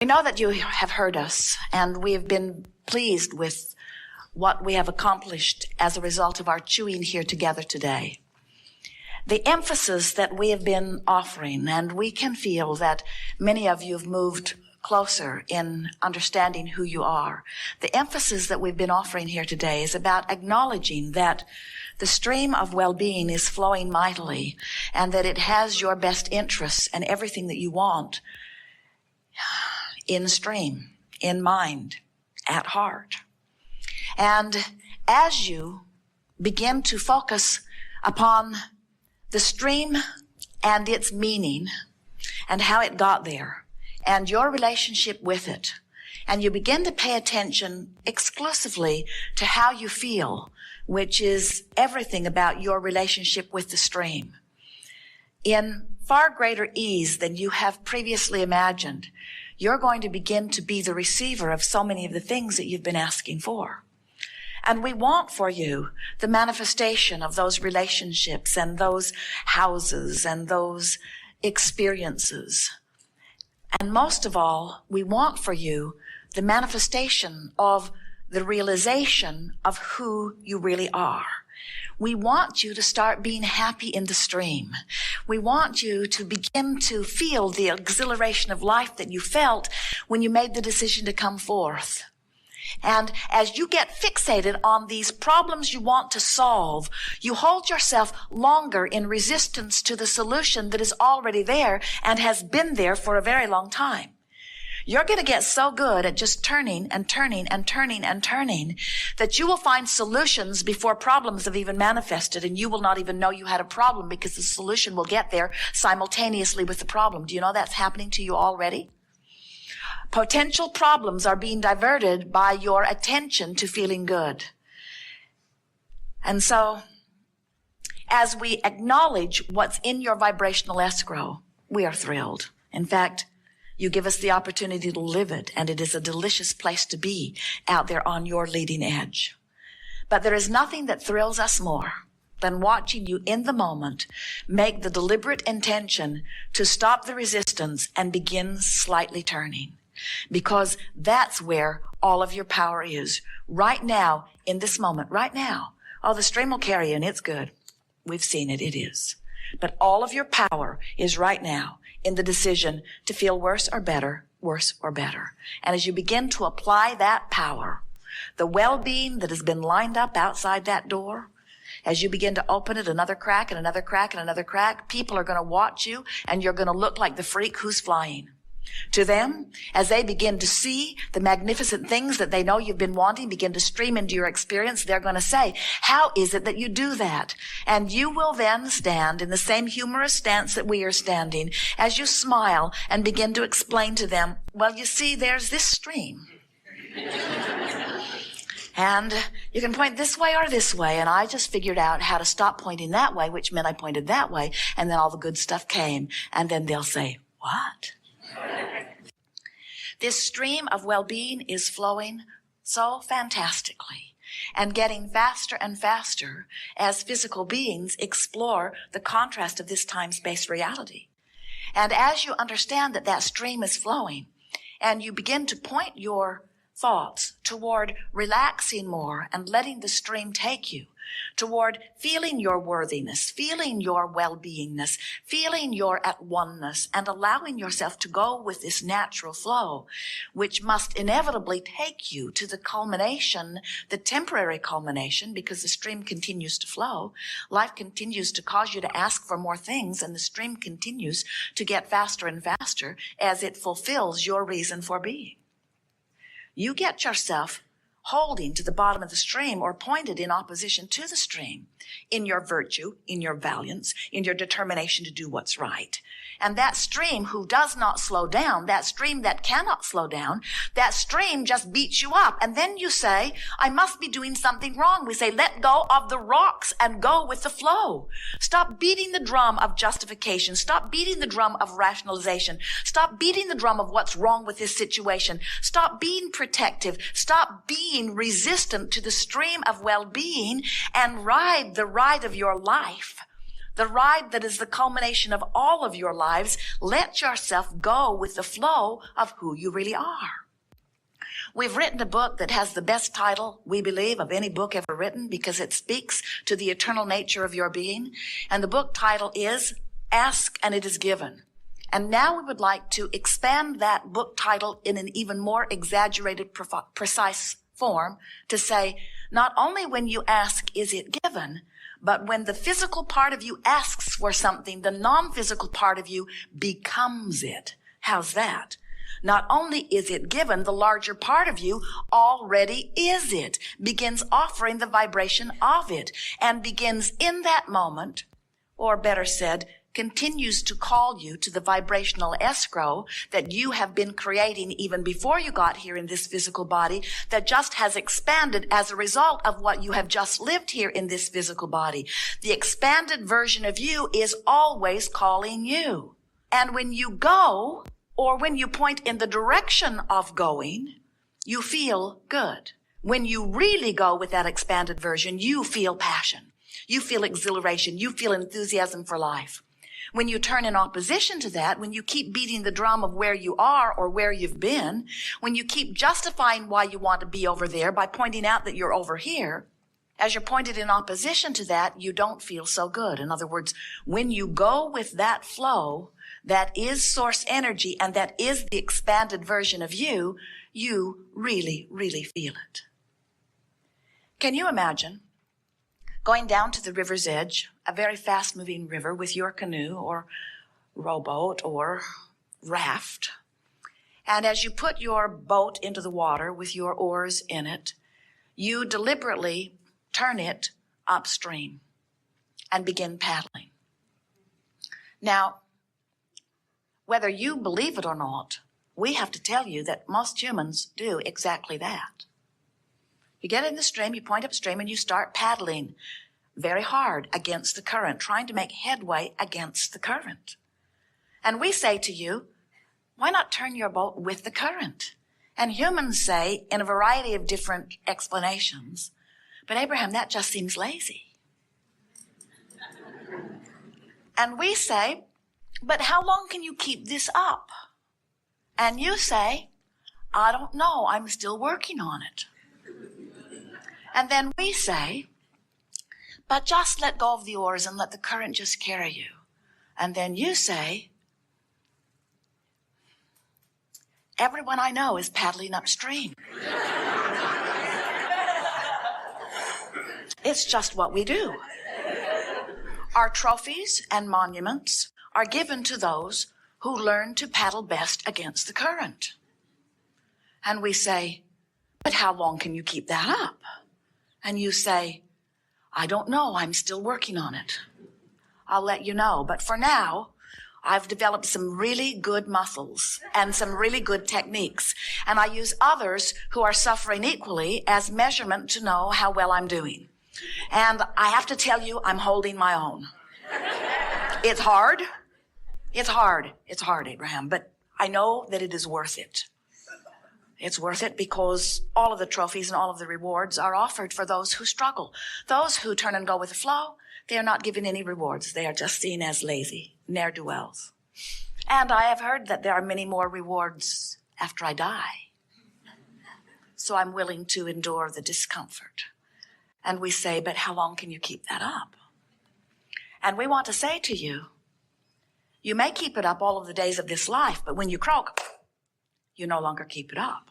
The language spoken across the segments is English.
We know that you have heard us, and we have been pleased with what we have accomplished as a result of our chewing here together today. The emphasis that we have been offering, and we can feel that many of you have moved closer in understanding who you are. The emphasis that we've been offering here today is about acknowledging that the stream of well-being is flowing mightily, and that it has your best interests and everything that you want in stream, in mind, at heart. And as you begin to focus upon the stream and its meaning and how it got there and your relationship with it, and you begin to pay attention exclusively to how you feel, which is everything about your relationship with the stream, in far greater ease than you have previously imagined, you're going to begin to be the receiver of so many of the things that you've been asking for. And we want for you the manifestation of those relationships and those houses and those experiences. And most of all, we want for you the manifestation of the realization of who you really are. We want you to start being happy in the stream. We want you to begin to feel the exhilaration of life that you felt when you made the decision to come forth. And as you get fixated on these problems you want to solve, you hold yourself longer in resistance to the solution that is already there and has been there for a very long time. You're going to get so good at just turning and turning and turning and turning that you will find solutions before problems have even manifested, and you will not even know you had a problem because the solution will get there simultaneously with the problem. Do you know that's happening to you already? Potential problems are being diverted by your attention to feeling good. And so, as we acknowledge what's in your vibrational escrow, we are thrilled. In fact, you give us the opportunity to live it, and it is a delicious place to be out there on your leading edge. But there is nothing that thrills us more than watching you in the moment make the deliberate intention to stop the resistance and begin slightly turning. Because that's where all of your power is. Right now, in this moment, right now. Oh, the stream will carry you, and it's good. We've seen it, it is. But all of your power is right now in the decision to feel worse or better, worse or better. And as you begin to apply that power, the well-being that has been lined up outside that door, as you begin to open it another crack and another crack and another crack, people are going to watch you, and you're going to look like the freak who's flying. To them, as they begin to see the magnificent things that they know you've been wanting begin to stream into your experience, they're going to say, how is it that you do that? And you will then stand in the same humorous stance that we are standing as you smile and begin to explain to them, well, you see, there's this stream. And you can point this way or this way, and I just figured out how to stop pointing that way, which meant I pointed that way, and then all the good stuff came. And then they'll say, what? This stream of well-being is flowing so fantastically and getting faster and faster as physical beings explore the contrast of this time-space reality. And as you understand that that stream is flowing and you begin to point your thoughts toward relaxing more and letting the stream take you, toward feeling your worthiness, feeling your well-beingness, feeling your at oneness, and allowing yourself to go with this natural flow, which must inevitably take you to the culmination, the temporary culmination, because the stream continues to flow. Life continues to cause you to ask for more things, and the stream continues to get faster and faster as it fulfills your reason for being. You get yourself holding to the bottom of the stream or pointed in opposition to the stream in your virtue, in your valiance, in your determination to do what's right. And that stream who does not slow down, that stream that cannot slow down, that stream just beats you up. And then you say, I must be doing something wrong. We say, let go of the rocks and go with the flow. Stop beating the drum of justification. Stop beating the drum of rationalization. Stop beating the drum of what's wrong with this situation. Stop being protective. Stop being resistant to the stream of well-being and ride the ride of your life. the ride that is the culmination of all of your lives. Let yourself go with the flow of who you really are. We've written a book that has the best title, we believe, of any book ever written because it speaks to the eternal nature of your being. And the book title is Ask and It Is Given. And now we would like to expand that book title in an even more exaggerated, precise form to say, not only when you ask, is it given, but when the physical part of you asks for something, the non-physical part of you becomes it. How's that? Not only is it given, the larger part of you already is it, begins offering the vibration of it, and begins in that moment, or better said, continues to call you to the vibrational escrow that you have been creating even before you got here in this physical body, that just has expanded as a result of what you have just lived here in this physical body. The expanded version of you is always calling you. And when you go, or when you point in the direction of going, you feel good. When you really go with that expanded version, you feel passion. You feel exhilaration. You feel enthusiasm for life. When you turn in opposition to that, when you keep beating the drum of where you are or where you've been, when you keep justifying why you want to be over there by pointing out that you're over here, as you're pointed in opposition to that, you don't feel so good. In other words, when you go with that flow, that is source energy, and that is the expanded version of you, you really, really feel it. Can you imagine going down to the river's edge, a very fast-moving river, with your canoe or rowboat or raft, and as you put your boat into the water with your oars in it, you deliberately turn it upstream and begin paddling. Now, whether you believe it or not, we have to tell you that most humans do exactly that. You get in the stream, you point upstream, and you start paddling very hard against the current, trying to make headway against the current. And we say to you, why not turn your boat with the current? And humans say, in a variety of different explanations, but Abraham, that just seems lazy. And we say, but how long can you keep this up? And you say, I don't know, I'm still working on it. And then we say, but just let go of the oars and let the current just carry you. And then you say, everyone I know is paddling upstream. It's just what we do. Our trophies and monuments are given to those who learn to paddle best against the current. And we say, but how long can you keep that up? And you say, I don't know, I'm still working on it. I'll let you know. But for now, I've developed some really good muscles and some really good techniques. And I use others who are suffering equally as measurement to know how well I'm doing. And I have to tell you, I'm holding my own. It's hard. It's hard. It's hard, Abraham. But I know that it is worth it. It's worth it because all of the trophies and all of the rewards are offered for those who struggle. Those who turn and go with the flow, they are not given any rewards. They are just seen as lazy, ne'er-do-wells. And I have heard that there are many more rewards after I die. So I'm willing to endure the discomfort. And we say, but how long can you keep that up? And we want to say to you, you may keep it up all of the days of this life, but when you croak, you no longer keep it up.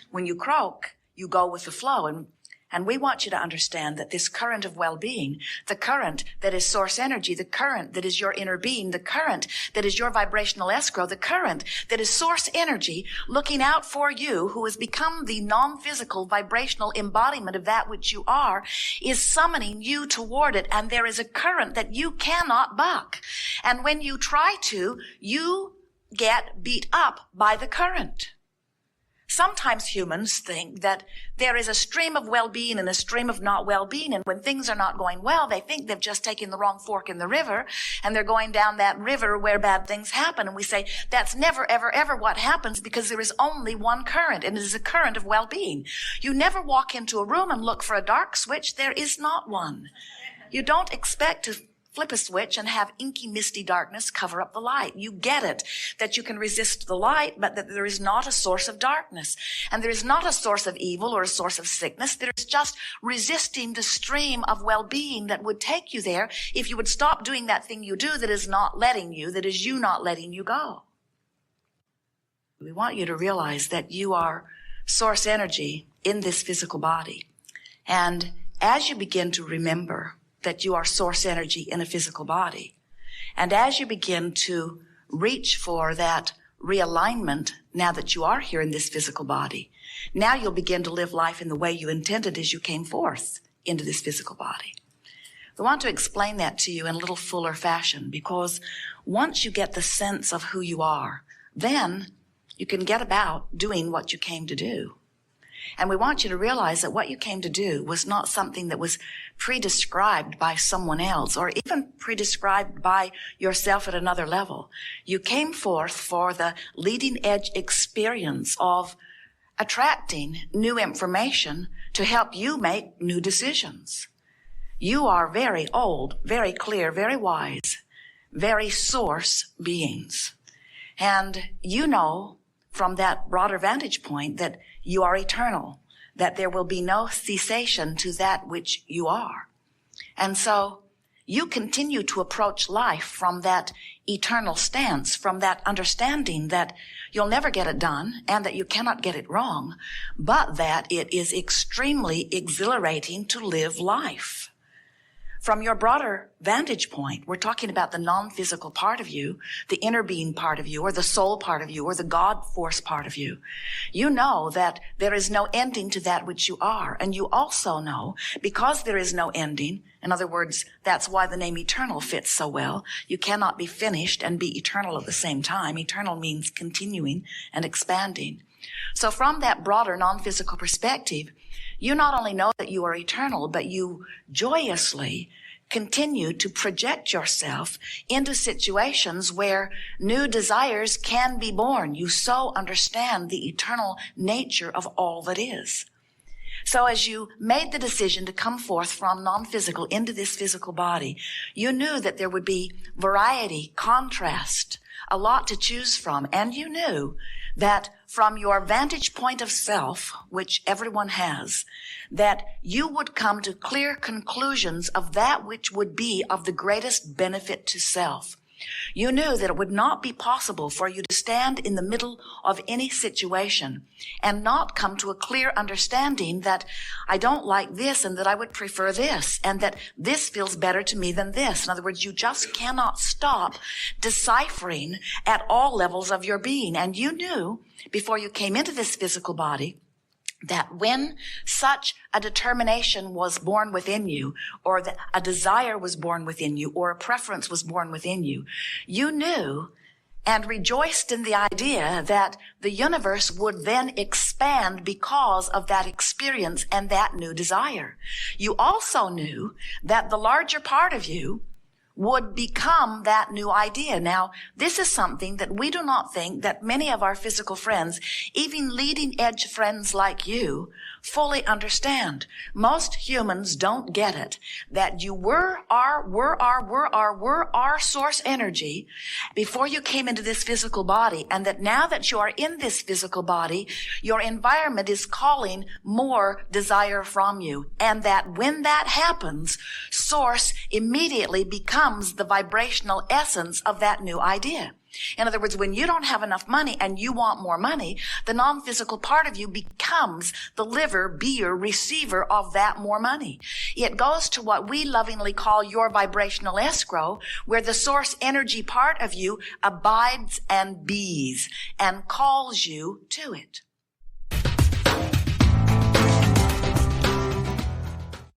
When you croak, you go with the flow. And we want you to understand that this current of well-being, the current that is source energy, the current that is your inner being, the current that is your vibrational escrow, the current that is source energy looking out for you, who has become the non-physical vibrational embodiment of that which you are, is summoning you toward it. And there is a current that you cannot buck. And when you try to, you get beat up by the current. Sometimes humans think that there is a stream of well-being and a stream of not well-being, and when things are not going well, they think they've just taken the wrong fork in the river, and they're going down that river where bad things happen. And we say, that's never, ever, ever what happens, because there is only one current, and it is a current of well-being. You never walk into a room and look for a dark switch. There is not one. You don't expect to flip a switch and have inky, misty darkness cover up the light. You get it, that you can resist the light, but that there is not a source of darkness. And there is not a source of evil or a source of sickness. There is just resisting the stream of well-being that would take you there if you would stop doing that thing you do that is not letting you, that is you not letting you go. We want you to realize that you are source energy in this physical body. And as you begin to remember that you are source energy in a physical body, and as you begin to reach for that realignment now that you are here in this physical body, now you'll begin to live life in the way you intended as you came forth into this physical body. We want to explain that to you in a little fuller fashion, because once you get the sense of who you are, then you can get about doing what you came to do. And we want you to realize that what you came to do was not something that was pre-described by someone else or even pre-described by yourself at another level. You came forth for the leading edge experience of attracting new information to help you make new decisions. You are very old, very clear, very wise, very source beings. And you know from that broader vantage point that you are eternal, that there will be no cessation to that which you are. And so you continue to approach life from that eternal stance, from that understanding that you'll never get it done and that you cannot get it wrong, but that it is extremely exhilarating to live life. From your broader vantage point, we're talking about the non-physical part of you, the inner being part of you, or the soul part of you, or the God force part of you. You know that there is no ending to that which you are. And you also know, because there is no ending, in other words, that's why the name eternal fits so well. You cannot be finished and be eternal at the same time. Eternal means continuing and expanding. So from that broader non-physical perspective, you not only know that you are eternal, but you joyously continue to project yourself into situations where new desires can be born. You so understand the eternal nature of all that is. So as you made the decision to come forth from non-physical into this physical body, you knew that there would be variety, contrast, a lot to choose from, and you knew that from your vantage point of self, which everyone has, that you would come to clear conclusions of that which would be of the greatest benefit to self. You knew that it would not be possible for you to stand in the middle of any situation and not come to a clear understanding that I don't like this and that I would prefer this and that this feels better to me than this. In other words, you just cannot stop deciphering at all levels of your being. And you knew before you came into this physical body that when such a determination was born within you, or that a desire was born within you, or a preference was born within you, you knew and rejoiced in the idea that the universe would then expand because of that experience and that new desire. You also knew that the larger part of you would become that new idea. Now, this is something that we do not think that many of our physical friends, even leading edge friends like you, fully understand. Most humans don't get it, that you were our source energy before you came into this physical body, and that now that you are in this physical body, your environment is calling more desire from you. And that when that happens, source immediately becomes the vibrational essence of that new idea. In other words, when you don't have enough money and you want more money, the non-physical part of you becomes the liver, beer, receiver of that more money. It goes to what we lovingly call your vibrational escrow, where the source energy part of you abides and bees and calls you to it.